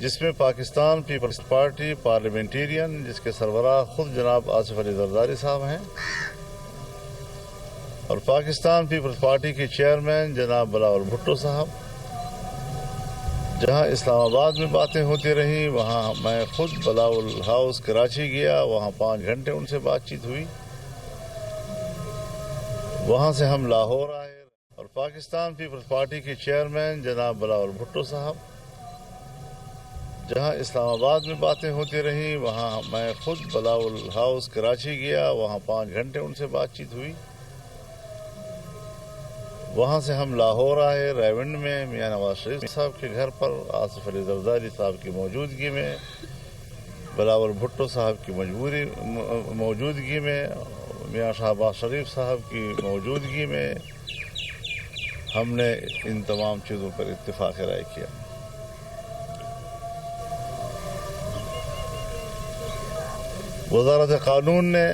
جس میں Pakistan Peoples party parliamentarian جس کے سربراہ خود جناب آصف علی زرداری صاحب ہیں اور پاکستان پیپلز پارٹی کے چیئرمین جناب بلاول بھٹو صاحب. جہاں اسلام آباد میں باتیں ہوتی رہیں وہاں میں خود بلاول ہاؤس کراچی گیا، وہاں 5 گھنٹے ان سے بات چیت ہوئی. وہاں سے ہم لاہور آئے اور پاکستان پیپلز پارٹی کے چیئرمین جناب بلاول بھٹو صاحب. جہاں اسلام آباد میں باتیں ہوتی رہیں وہاں میں خود بلاول ہاؤس کراچی گیا، وہاں 5 گھنٹے ان سے بات چیت ہوئی. وہاں سے ہم لاہور آئے، ریونڈ میں میاں نواز شریف صاحب کے گھر پر آصف علی زرداری صاحب کی موجودگی میں، بلاول بھٹو صاحب کی موجودگی میں، میاں شہباز شریف صاحب کی موجودگی میں ہم نے ان تمام چیزوں پر اتفاق رائے کیا. وزارت قانون نے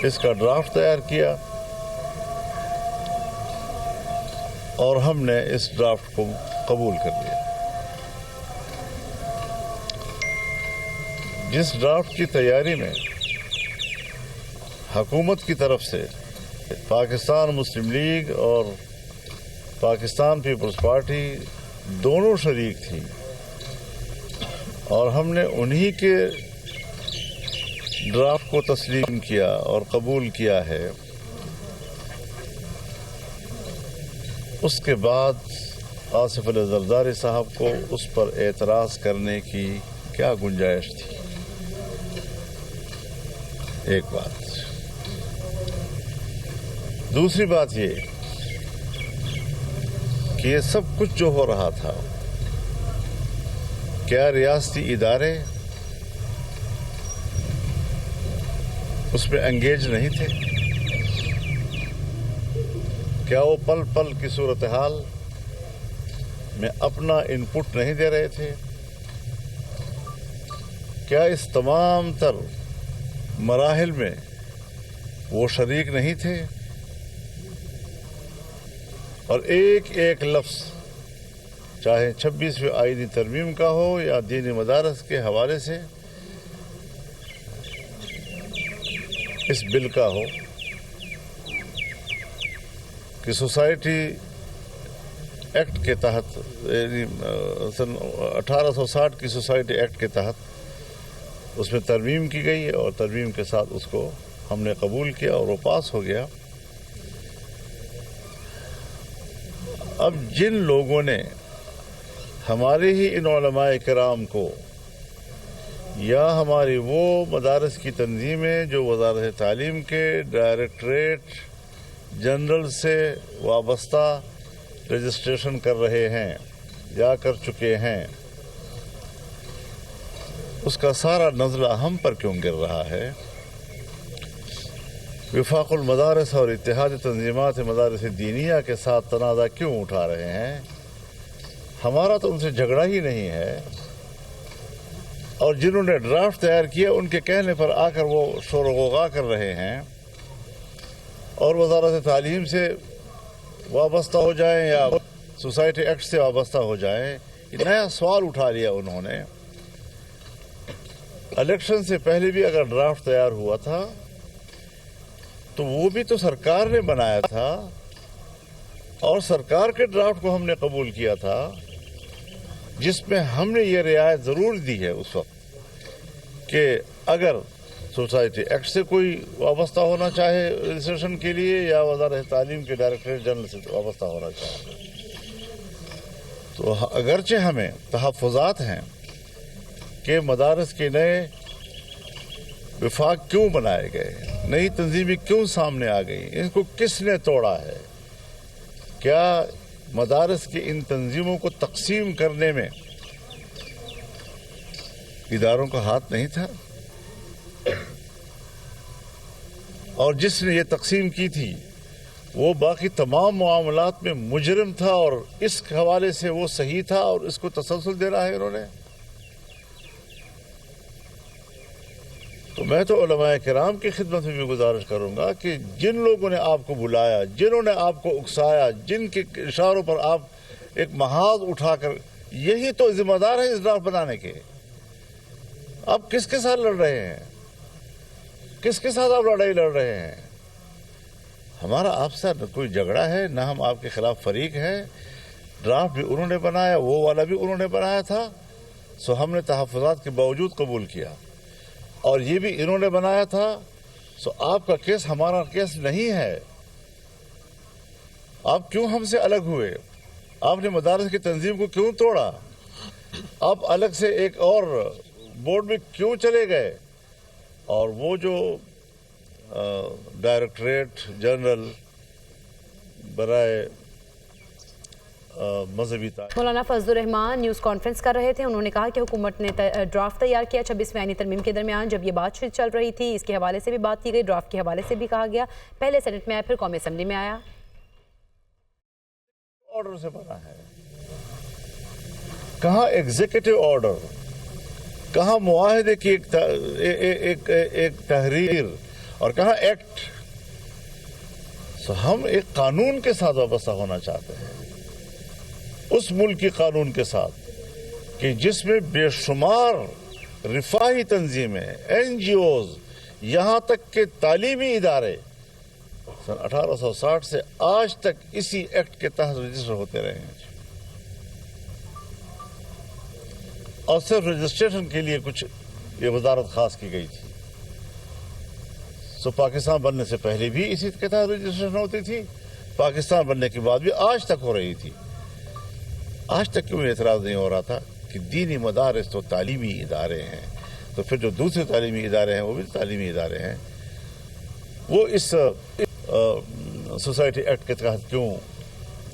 اس کا ڈرافٹ تیار کیا اور ہم نے اس ڈرافٹ کو قبول کر لیا. جس ڈرافٹ کی تیاری میں حکومت کی طرف سے پاکستان مسلم لیگ اور پاکستان پیپلز پارٹی دونوں شریک تھی اور ہم نے انہی کے ڈرافٹ کو تسلیم کیا اور قبول کیا ہے، اس کے بعد آصف علی زرداری صاحب کو اس پر اعتراض کرنے کی کیا گنجائش تھی؟ ایک بات. دوسری بات یہ کہ یہ سب کچھ جو ہو رہا تھا کیا ریاستی ادارے اس میں انگیج نہیں تھے؟ کیا وہ پل پل کی صورتحال میں اپنا ان پٹ نہیں دے رہے تھے؟ کیا اس تمام تر مراحل میں وہ شریک نہیں تھے؟ اور ایک ایک لفظ چاہے 26ویں آئینی ترمیم کا ہو یا دینی مدارس کے حوالے سے اس بل کا ہو کہ سوسائٹی ایکٹ کے تحت یعنی سن 1860 کی سوسائٹی ایکٹ کے تحت اس میں ترمیم کی گئی اور ترمیم کے ساتھ اس کو ہم نے قبول کیا اور وہ پاس ہو گیا. اب جن لوگوں نے ہمارے ہی ان علماء کرام کو یا ہماری وہ مدارس کی تنظیمیں جو وزارت تعلیم کے ڈائریکٹریٹ جنرل سے وابستہ رجسٹریشن کر رہے ہیں یا کر چکے ہیں، اس کا سارا نزلہ ہم پر کیوں گر رہا ہے؟ وفاق المدارس اور اتحاد تنظیمات مدارس دینیہ کے ساتھ تنازع کیوں اٹھا رہے ہیں؟ ہمارا تو ان سے جھگڑا ہی نہیں ہے، اور جنہوں نے ڈرافٹ تیار کیا ان کے کہنے پر آ کر وہ شور و غوغا کر رہے ہیں اور وزارت تعلیم سے وابستہ ہو جائیں یا سوسائٹی ایکٹ سے وابستہ ہو جائیں. یہ نیا سوال اٹھا لیا انہوں نے. الیکشن سے پہلے بھی اگر ڈرافٹ تیار ہوا تھا تو وہ بھی تو سرکار نے بنایا تھا اور سرکار کے ڈرافٹ کو ہم نے قبول کیا تھا، جس میں ہم نے یہ رعایت ضرور دی ہے اس وقت کہ اگر سوسائٹی ایکٹ سے کوئی وابستہ ہونا چاہے رجسٹریشن کے لیے یا وزارت تعلیم کے ڈائریکٹریٹ جنرل سے وابستہ ہونا چاہے تو اگرچہ ہمیں تحفظات ہیں کہ مدارس کے نئے وفاق کیوں بنائے گئے، نئی تنظیمیں کیوں سامنے آ گئی، ان کو کس نے توڑا ہے، کیا مدارس کی ان تنظیموں کو تقسیم کرنے میں اداروں کا ہاتھ نہیں تھا؟ اور جس نے یہ تقسیم کی تھی وہ باقی تمام معاملات میں مجرم تھا اور اس حوالے سے وہ صحیح تھا اور اس کو تسلسل دے رہا ہے انہوں نے. تو میں تو علماء کرام کی خدمت میں بھی گزارش کروں گا کہ جن لوگوں نے آپ کو بلایا، جنہوں نے آپ کو اکسایا، جن کے اشاروں پر آپ ایک محاذ اٹھا کر یہی تو ذمہ دار ہے اس ڈرافٹ بنانے کے. آپ کس کے ساتھ لڑ رہے ہیں؟ کس کے ساتھ آپ لڑائی لڑ رہے ہیں؟ ہمارا آپ سے نہ کوئی جھگڑا ہے، نہ ہم آپ کے خلاف فریق ہیں. ڈرافٹ بھی انہوں نے بنایا، وہ والا بھی انہوں نے بنایا تھا، سو ہم نے تحفظات کے باوجود قبول کیا. اور یہ بھی انہوں نے بنایا تھا، سو آپ کا کیس ہمارا کیس نہیں ہے. آپ کیوں ہم سے الگ ہوئے؟ آپ نے مدارس کی تنظیم کو کیوں توڑا؟ آپ الگ سے ایک اور بورڈ میں کیوں چلے گئے؟ اور وہ جو ڈائریکٹریٹ جنرل برائے مذہبی مولانا فضل الرحمان نیوز کانفرنس کر رہے تھے. انہوں نے کہا کہ حکومت نے ڈرافٹ تیار کیا 26ویں آئینی ترمیم کے درمیان جب یہ بات چیت چل رہی تھی. اس کے حوالے سے بھی بات کی گئی، ڈرافٹ کے حوالے سے بھی کہا گیا. پہلے سینٹ میں آیا، پھر قومی اسمبلی میں آیا. آرڈر سے بنا ہے، کہاں ایگزیکٹو آرڈر، کہاں معاہدے کی ایک تحریر، اور کہاں ایکٹ. ہم ایک قانون کے ساتھ وابستہ ہونا چاہتے ہیں، اس ملک کی قانون کے ساتھ کہ جس میں بے شمار رفاہی تنظیمیں، این جی اوز، یہاں تک کہ تعلیمی ادارے سن 1860 سے آج تک اسی ایکٹ کے تحت رجسٹر ہوتے رہے ہیں. اور صرف رجسٹریشن کے لیے کچھ یہ وزارت خاص کی گئی تھی. سو پاکستان بننے سے پہلے بھی اسی کے تحت رجسٹریشن ہوتی تھی، پاکستان بننے کے بعد بھی آج تک ہو رہی تھی. آج تک کیوں اعتراض نہیں ہو رہا تھا کہ دینی مدارس تو تعلیمی ادارے ہیں، تو پھر جو دوسرے تعلیمی ادارے ہیں وہ بھی تعلیمی ادارے ہیں، وہ اس سوسائٹی ایکٹ کے تحت کیوں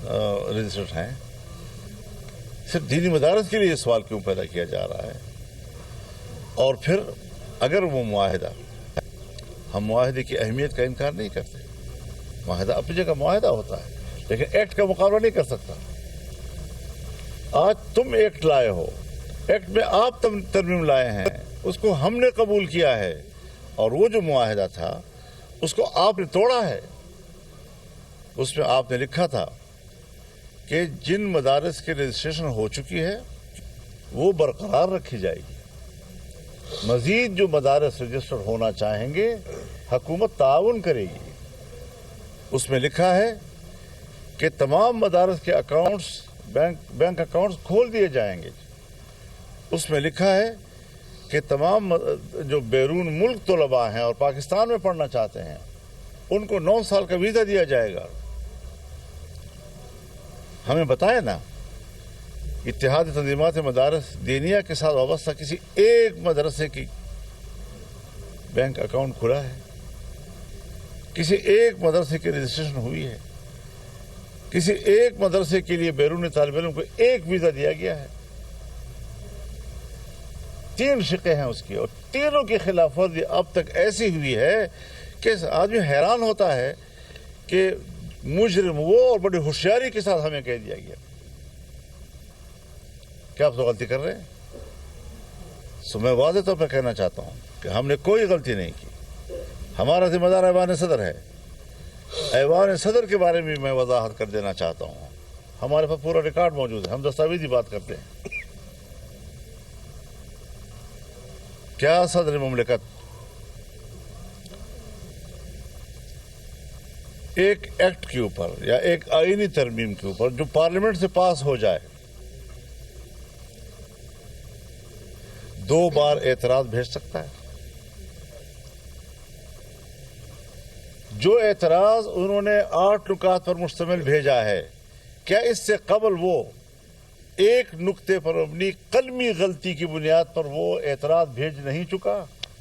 رجسٹرڈ ہیں؟ صرف دینی مدارس کے لیے یہ سوال کیوں پیدا کیا جا رہا ہے؟ اور پھر اگر وہ معاہدہ، ہم معاہدے کی اہمیت کا انکار نہیں کرتے، معاہدہ اپنی جگہ معاہدہ ہوتا ہے، لیکن ایکٹ کا مقابلہ نہیں کر سکتا. آج تم ایکٹ لائے ہو، ایکٹ میں آپ ترمیم لائے ہیں، اس کو ہم نے قبول کیا ہے، اور وہ جو معاہدہ تھا اس کو آپ نے توڑا ہے. اس میں آپ نے لکھا تھا کہ جن مدارس کی رجسٹریشن ہو چکی ہے وہ برقرار رکھی جائے گی. مزید جو مدارس رجسٹر ہونا چاہیں گے حکومت تعاون کرے گی. اس میں لکھا ہے کہ تمام مدارس کے اکاؤنٹس، بینک اکاؤنٹس کھول دیے جائیں گے. اس میں لکھا ہے کہ تمام جو بیرون ملک طلباء ہیں اور پاکستان میں پڑھنا چاہتے ہیں ان کو 9 سال کا ویزا دیا جائے گا. ہمیں بتائے نا، اتحاد تنظیمات مدارس دینیہ کے ساتھ وابستہ کسی ایک مدرسے کی بینک اکاؤنٹ کھلا ہے؟ کسی ایک مدرسے کی رجسٹریشن ہوئی ہے؟ کسی ایک مدرسے کے لیے بیرون طالب علم کو ایک ویزا دیا گیا ہے؟ 3 شقیں ہیں اس کی، اور تینوں کی خلاف ورزی اب تک ایسی ہوئی ہے کہ آدمی حیران ہوتا ہے کہ مجرم وہ، اور بڑی ہوشیاری کے ساتھ ہمیں کہہ دیا گیا. کیا آپ تو غلطی کر رہے ہیں؟ سو میں واضح طور پر کہنا چاہتا ہوں کہ ہم نے کوئی غلطی نہیں کی. ہمارا ذمہ دار ایوان صدر ہے. ایوان صدر کے بارے میں وضاحت کر دینا چاہتا ہوں. ہمارے پاس پورا ریکارڈ موجود ہے، ہم دستاویزی بات کرتے ہیں. کیا صدر مملکت ایک ایکٹ کے اوپر یا ایک آئینی ترمیم کے اوپر جو پارلیمنٹ سے پاس ہو جائے 2 بار اعتراض بھیج سکتا ہے؟ جو اعتراض انہوں نے 8 نکات پر مشتمل بھیجا ہے، کیا اس سے قبل وہ ایک نقطے پر اپنی قلمی غلطی کی بنیاد پر وہ اعتراض بھیج نہیں چکا؟